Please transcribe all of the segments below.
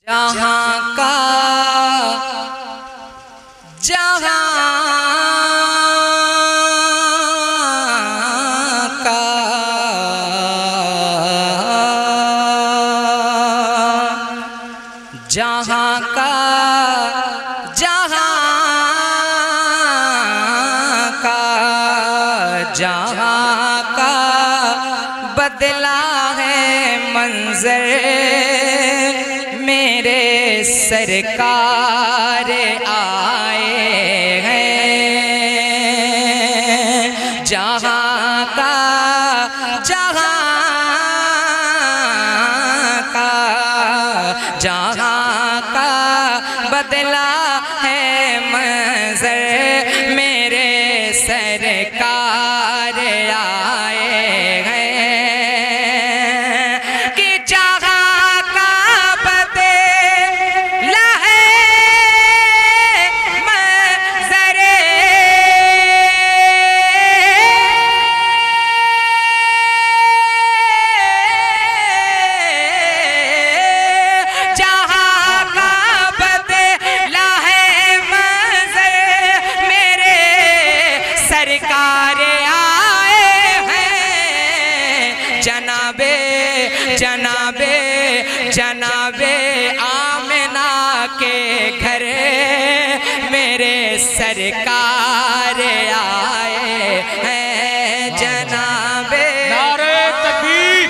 जहाँ का जहाँ का जहाँ का जहाँ का जहाँ का बदला है मंजर मेरे सरकार आए हैं। जहाँ का जहाँ का जहाँ का बदला है मंजर मेरे सरकार आए हैं। कि जहाँ का बदला है मंजर जहाँ का बदला है मंजर मेरे सरकार आए हैं। जनाबे जनाबे जनाबे आमिना के घर मेरे सरकार आए हैं। जनाबे नारे तकबीर,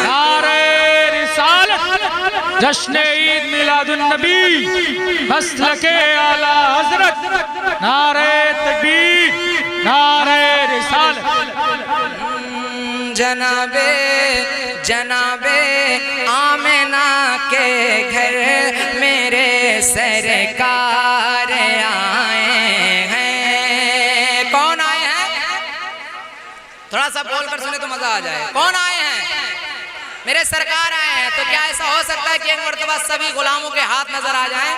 नारे रिसालत, जश्न ईद मिलादुन्नबी, मसलके आला हजरत। नारे तकबीर, नारे रिसालत। जनाबे जनाबे आमिना के घर मेरे सरकार आए हैं। कौन आए हैं? थोड़ा सा बोल कर सुने तो मजा आ जाए। कौन आए हैं? मेरे सरकार आए हैं। तो क्या ऐसा हो सकता है कि एक मर्तबा सभी गुलामों के हाथ नजर आ जाएं?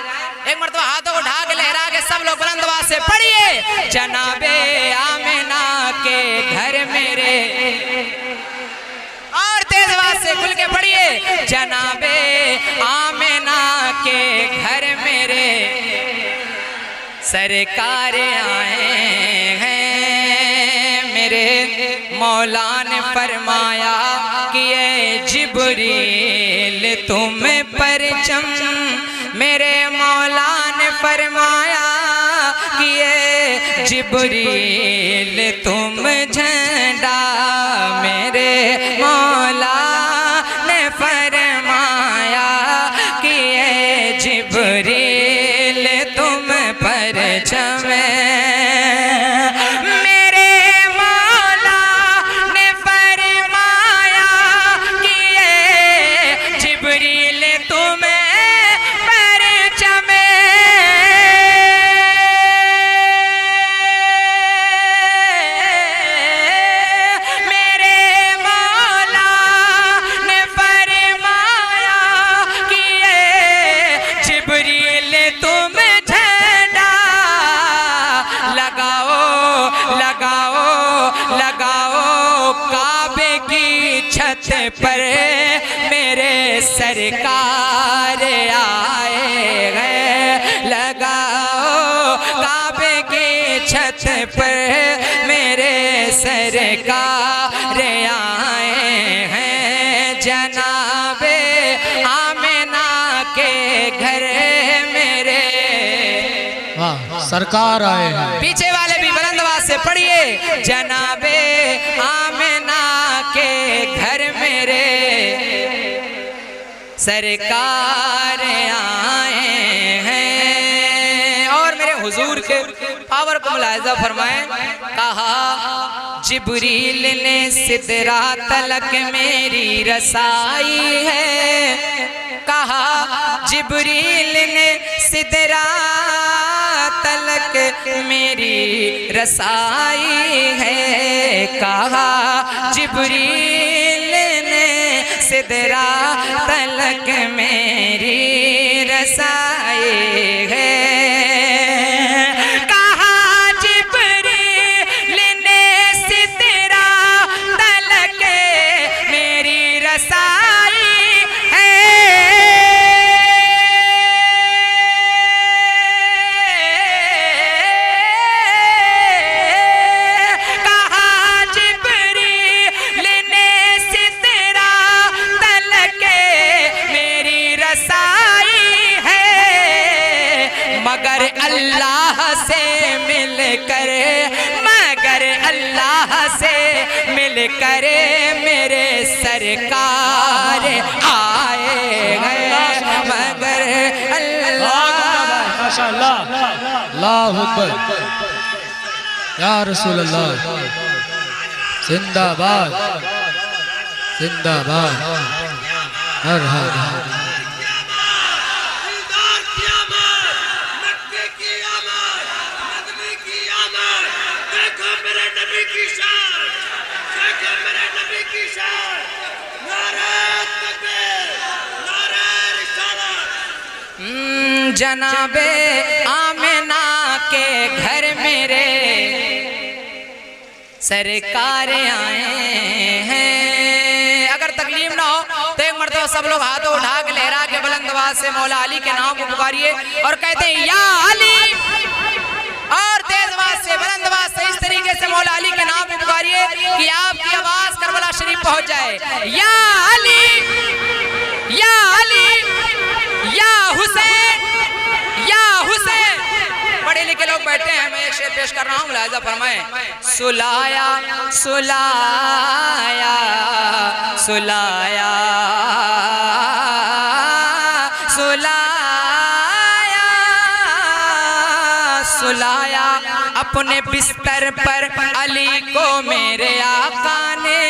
एक मर्तबा हाथों को उठा के लहरा के सब लोग बुलंद आवाज से पढ़िए, जनाबे आमिना के घर मेरे, और तेज आवाज से खुल के पढ़िए, जनाबे आमिना के घर मेरे सरकार आए हैं। मेरे मौला ने फरमाया कि ये जिब्रील तुम परचम, मेरे मौला ने फरमाया कि ये जिब्रील तुम झंडा, मेरे मौला ने फरमाया कि ये जिब्रील तुम परचम। मेरे मौला ने फरमाया कि ये जिब्रील तुम परचम। मेरे मौला ने फरमाया कि ये जिब्रील तुम झंडा लगाओ लगाओ लगाओ काबे की छत पर मेरे सरकार आए हैं। लगाओ काबे की छत पर मेरे सरकार आए हैं। जनाबे आमिना के घर मेरे, वाह, सरकार आए हैं। पीछे वाले भी बुलंद आवाज से पढ़िए, जनाबे आमिना के घर मेरे सरकार आए हैं। और मेरे हुजूर के पावर को मुलाहिजा फरमाएं। कहा जिब्रील ने सिदरा तलक मेरी रसाई है। कहा जिब्रील ने सिदरा तलक मेरी रसाई है। कहा जिब्रील ने सिदरा तलक मेरी रसाई है। कहा जिब्रील ने सिदरा तलक मेरी रसाई है। रसाई है, मगर अल्लाह से मिलकर, मगर अल्लाह से मिलकर मेरे सरकार आए हैं, मगर अल्लाह। माशाअल्लाह, अल्लाहु अकबर, या रसूल अल्लाह, जिंदाबाद जिंदाबाद, हर हर हर। जनाबे आमिना के घर मेरे सरकार आए हैं। अगर तकलीफ ना हो तो एक मरतबा सब लोग हाथों उठा के लहरा के बुलंद आवाज से मौला अली के नाम को पुकारिए और कहते हैं या अली, और तेज आवाज से बुलंद आवाज से इस तरीके से मौला अली के नाम को पुकारिए कि आपकी आवाज करबला शरीफ पहुंच जाए। या अली, या अली, या हुसैन, या हुसैन। पढ़े लिखे लोग बैठे हैं, मैं एक शेर पेश कर रहा हूँ, मुलाहिजा फरमाएं। सुलाया सुलाया सुलाया सुलाया सुलाया अपने बिस्तर पर अली को मेरे आका ने,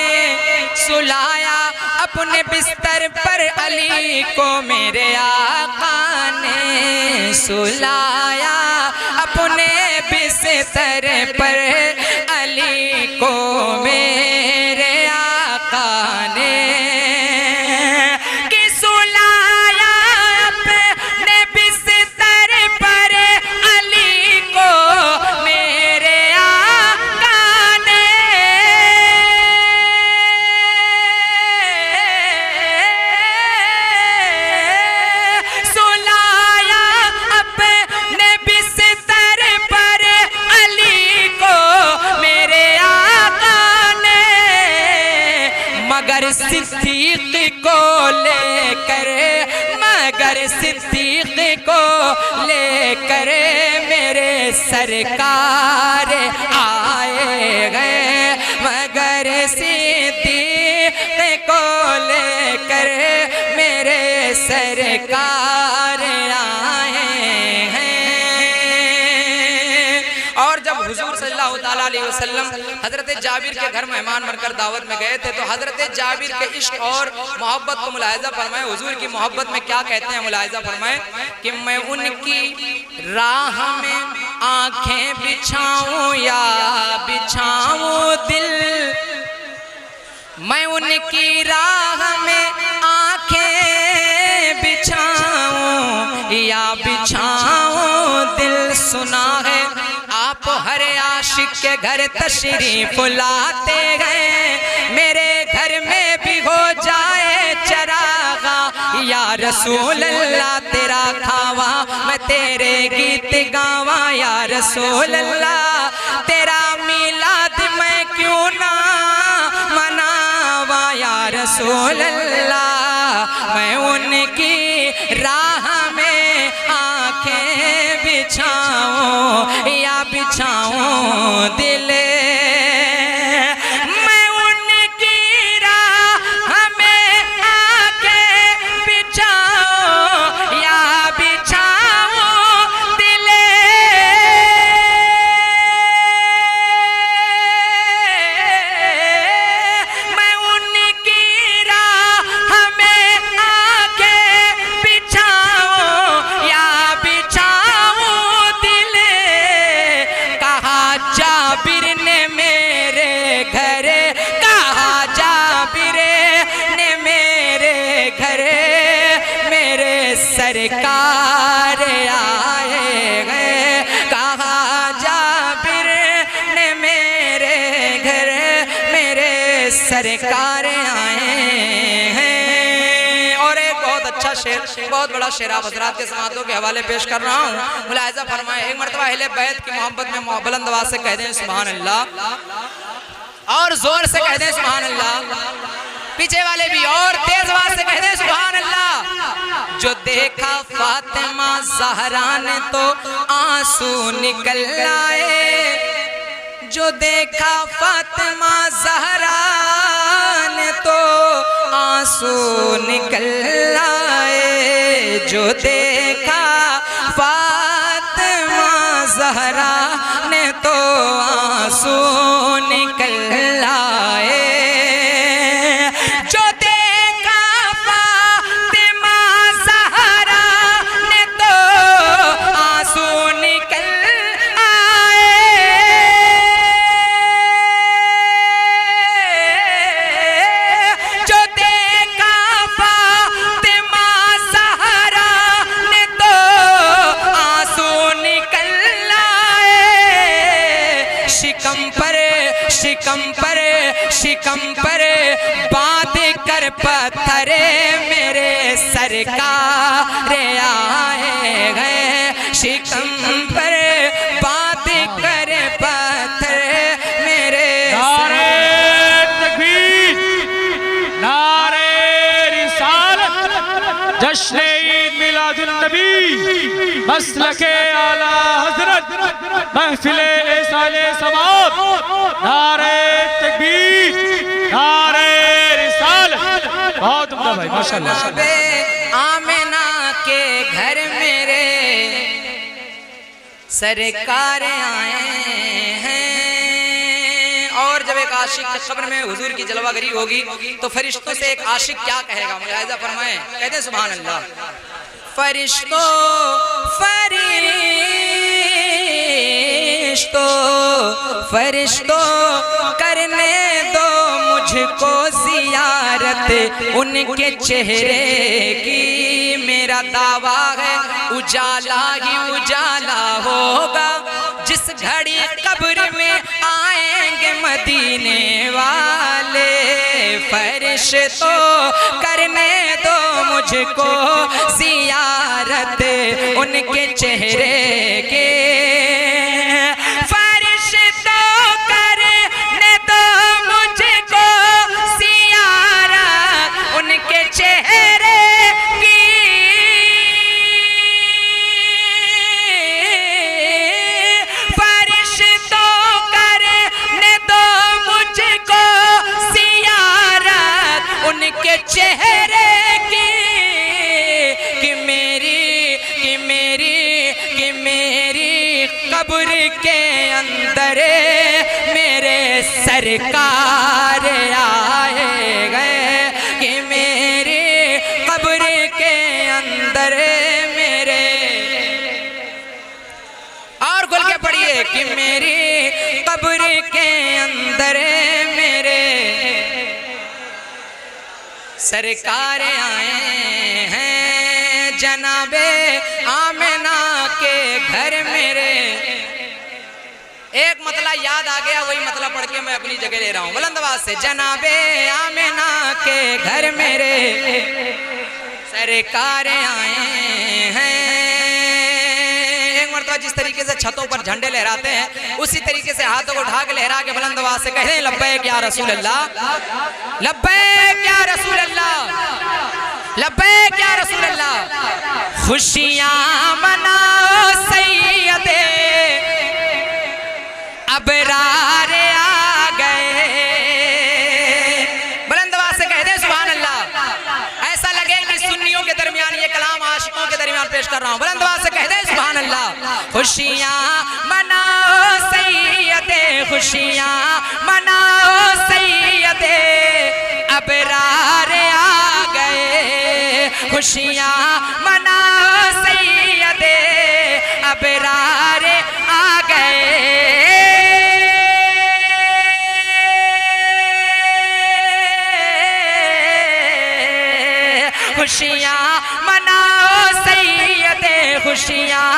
सुलाया अपने बिस्तर पर अली को मेरे आका ने, सुलाया अपने बिस्तर पर अली को मेरे आका ने, कि सुलाया अपने बिस्तर पर अली को मेरे आका ने, सुलाया अपने बिस्तर पर अली को मेरे आका ने, मगर सिद्दीक को लेकर, मगर सिद्दीक को लेकर मेरे सरकार आए गए, मगर सिद्दीक को लेकर मेरे सरकार आए हैं। और जब हुजूर सल्लल्लाहु ताला अलैहि वसल्लम हजरत जाबिर के घर मेहमान बनकर दावत में गए थे, तो हजरत जाबिर के इश्क और मोहब्बत को मुलाहिजा फरमाएं। हुजूर की मोहब्बत में क्या कहते हैं, मुलाहिजा फरमाएं कि मैं उनकी राह में आंखें बिछाऊं या बिछाऊं दिल, मैं उनकी राह में आंखें बिछाऊं या बिछाऊं दिल। सुना है आप हर आशिक के घर तशरीफ लाते गए, मेरे घर में भी हो जाए चरागा, या रसूल अल्लाह तेरा खावा मैं तेरे गीत गावा, या रसूल अल्लाह तेरा मिलाद मैं क्यों ना मनावा, या रसूल अल्लाह मैं उनकी राह में आंखें बिछाऊं या बिछाऊं दिल, मैं उनकी राह में आंखें बिछाऊं या बिछाऊं दिल, मैं उनकी राह में आंखें बिछाऊं या बिछाऊं दिल। कहा जाबिर ने मेरे घर, कहा जाबिर ने मेरे घर मेरे सरकार आए गए, कहा जाबिर ने मेरे घर मेरे सरकार आए हैं। और एक बहुत अच्छा शेर, बहुत बड़ा शेर आप हजरात के समातों के हवाले पेश कर रहा हूँ, मुलाहिजा फरमाए। एक मरतबा अहले बैत की मोहब्बत में बुलंद आवाज से कह दें सुभान अल्लाह, और जोर से कह दें सुभान अल्लाह। पीछे वाले भी और तेज आवाज से कहते हैं सुभान अल्लाह। जो देखा फातिमा ज़हरा ने तो आंसू निकल आए, जो देखा फातिमा ज़हरा ने तो आंसू निकल आए, जो देखा फातिमा ज़हरा ने तो आंसू निकल आए, जो देखा फातिमा ज़हरा ने तो आंसू निकल आए, जो देखा फातिमा ज़हरा ने तो आंसू निकल आए। शिकम पर बांध कर पत्थरे मेरे सरकार आए गए, शिकम पर बांध कर पत्थर मेरे नारे तकबीर, नारे रिसालत, जश्न ईद मिलादुन नबी, मसलके आला हजरत, महफिले एसाले समात, नारे तकबीर, नारे रिसालत। बहुत उम्दा भाई, माशाअल्लाह। आमिना के घर मेरे सरकार आए हैं। और जब एक आशिक कब्र में हुजूर की जलवागरी होगी तो फरिश्तों से एक आशिक क्या कहेगा, मुलाहिजा फरमाएं। कहते हैं सुभान अल्लाह। फरिश्तों करने दो मुझको जियारत उनके चेहरे की, मेरा दावा है उजाला ही उजाला होगा जिस घड़ी कब्र में आएंगे मदीने वाले। फरिश्तों करने दो मुझको जियारत उनके चेहरे के, चेहरे की, कि मेरी कब्र के अंदर मेरे सरकार आए गए, कि मेरी कब्र के अंदर मेरे, और खुल के पढ़िए, कि मेरी कब्र के अंदर मेरे सरकार आए हैं। जनाबे आमिना के घर मेरे, एक मतलब याद आ गया, वही मतलब पढ़ के मैं अपनी जगह ले रहा हूँ बुलंद आवाज से। जनाबे आमिना के घर मेरे सरकार आए हैं। जिस तरीके से छतों पर झंडे लहराते हैं उसी तरीके से हाथों को उठा के लहरा के बुलंद आवाज से कह रहे हैं लब्बैक या रसूल अल्लाह, लब्बैक या रसूल अल्लाह, लब्बैक या रसूल अल्लाह। खुशियां मनाओ सैयदे अबरार आ गए, बुलंद आवाज से कह रहे हैं सुभान अल्लाह। ऐसा लगे कि सुन्नियों के दरमियान ये कलाम आशिकों के दरमियान पेश कर रहा हूँ, बुलंद आवाज से कह दे सुभान अल्लाह। खुशियां मनाओ सैयदे, खुशियां मनाओ सैयदे अबरार आ गए, खुशियां मनाओ सैयदे अबरार आ गए। खुशियां मनाओ सैयदे, खुशियां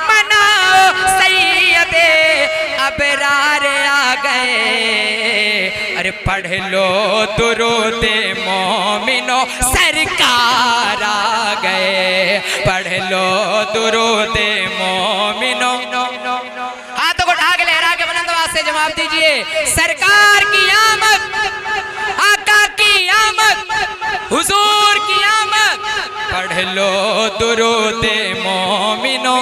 मनाओ सैयदे अबरार आ गए। अरे पढ़ लो दुरूदे मोमिनो सरकार आ गए, पढ़ लो दुरूदे मोमिनो। हाथों को उठा के लहरा के बुलंद आवाज से जवाब दीजिए, सरकार की आमद, आका की आमद, लो दुरूद मोमिनो।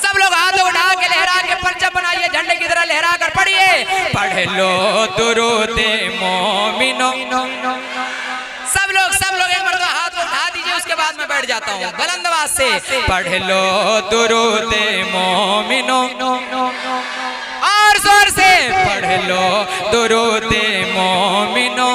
सब लोग हाथ उठा के लहरा के परचम बनाइए, झंडे की तरह लहरा कर पढ़िए, पढ़ लो दुरूद मोमिनो। सब लोग एक मर्तबा हाथ उठा दीजिए, उसके बाद मैं बैठ जाता हूँ बुलंद आवाज से। पढ़ लो दुरूद मोमिनो, और जोर से पढ़ लो दुरूद मोमिनो।